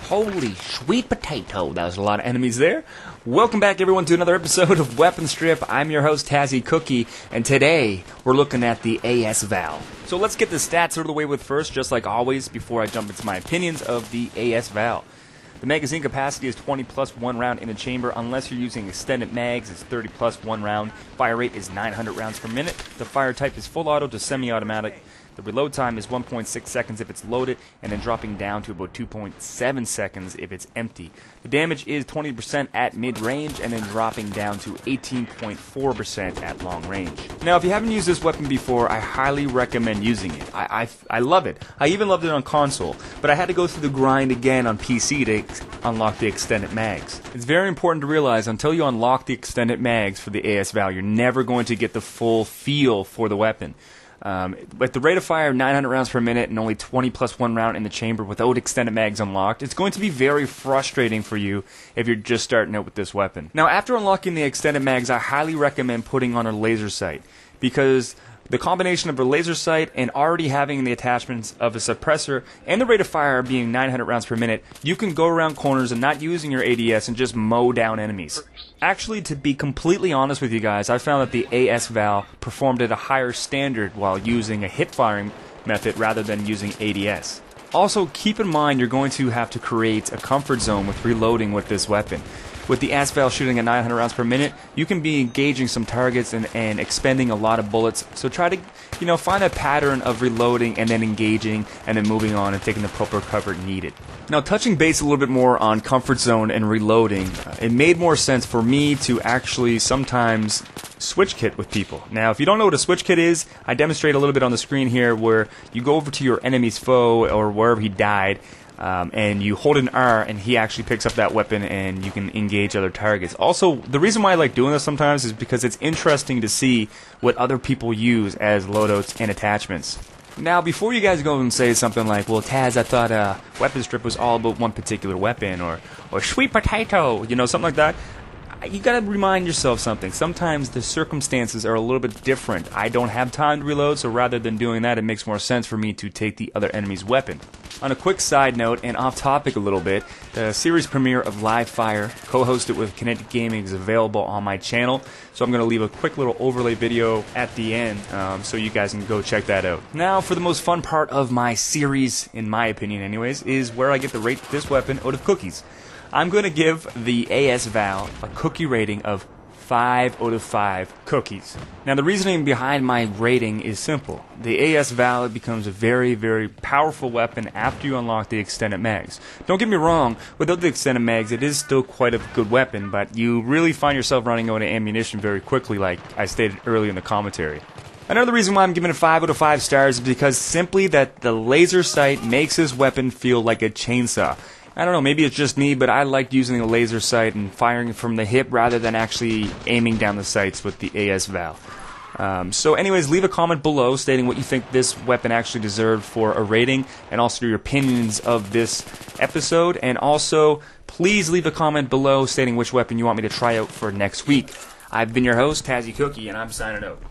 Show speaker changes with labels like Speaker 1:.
Speaker 1: Holy sweet potato. That was a lot of enemies there. Welcome back, everyone, to another episode of Weapon Strip. I'm your host, Tazzy Cookie, and today we're looking at the AS-VAL. So let's get the stats out of the way with first, just like always, before I jump into my opinions of the AS-VAL. The magazine capacity is 20 plus 1 round in a chamber. Unless you're using extended mags, it's 30 plus 1 round. Fire rate is 900 rounds per minute. The fire type is full auto to semi-automatic. The reload time is 1.6 seconds if it's loaded, and then dropping down to about 2.7 seconds if it's empty. The damage is 20% at mid-range, and then dropping down to 18.4% at long range. Now, if you haven't used this weapon before, I highly recommend using it. I love it. I even loved it on console, but I had to go through the grind again on PC to unlock the extended mags. It's very important to realize until you unlock the extended mags for the AS-VAL, you're never going to get the full feel for the weapon. With the rate of fire 900 rounds per minute and only 20 plus 1 round in the chamber without extended mags unlocked, it's going to be very frustrating for you if you're just starting out with this weapon. Now, after unlocking the extended mags, I highly recommend putting on a laser sight, because the combination of a laser sight and already having the attachments of a suppressor and the rate of fire being 900 rounds per minute, you can go around corners and not using your ADS and just mow down enemies. Actually, to be completely honest with you guys, I found that the AS-VAL performed at a higher standard while using a hip firing method rather than using ADS. Also, keep in mind you're going to have to create a comfort zone with reloading with this weapon. With the AS-VAL shooting at 900 rounds per minute, you can be engaging some targets and expending a lot of bullets. So try to, find a pattern of reloading and then engaging and then moving on and taking the proper cover needed. Now, touching base a little bit more on comfort zone and reloading, it made more sense for me to actually sometimes switch kit with people. Now, if you don't know what a switch kit is, I demonstrate a little bit on the screen here where you go over to your enemy's foe or wherever he died, and you hold an R and he actually picks up that weapon and you can engage other targets. Also, the reason why I like doing this sometimes is because it's interesting to see what other people use as loadouts and attachments. Now, before you guys go and say something like, well, Taz, I thought Weapon Strip was all about one particular weapon, or sweet potato, something like that, you gotta remind yourself something. Sometimes the circumstances are a little bit different. I don't have time to reload, so rather than doing that, it makes more sense for me to take the other enemy's weapon. On a quick side note, and off topic a little bit, the series premiere of Live Fire, co-hosted with Kinetic Gaming, is available on my channel, so I'm going to leave a quick little overlay video at the end, so you guys can go check that out. Now, for the most fun part of my series, in my opinion anyways, is where I get to rate this weapon out of cookies. I'm going to give the AS-VAL a cookie rating of 5 out of 5 cookies. Now, the reasoning behind my rating is simple. The AS-VAL becomes a very, very powerful weapon after you unlock the extended mags. Don't get me wrong, without the extended mags, it is still quite a good weapon, but you really find yourself running out of ammunition very quickly, like I stated earlier in the commentary. Another reason why I'm giving it 5 out of 5 stars is because simply that the laser sight makes this weapon feel like a chainsaw. I don't know, maybe it's just me, but I like using a laser sight and firing from the hip rather than actually aiming down the sights with the AS-VAL. So anyways, leave a comment below stating what you think this weapon actually deserved for a rating, and also your opinions of this episode. And also, please leave a comment below stating which weapon you want me to try out for next week. I've been your host, Tazzy Cookie, and I'm signing out.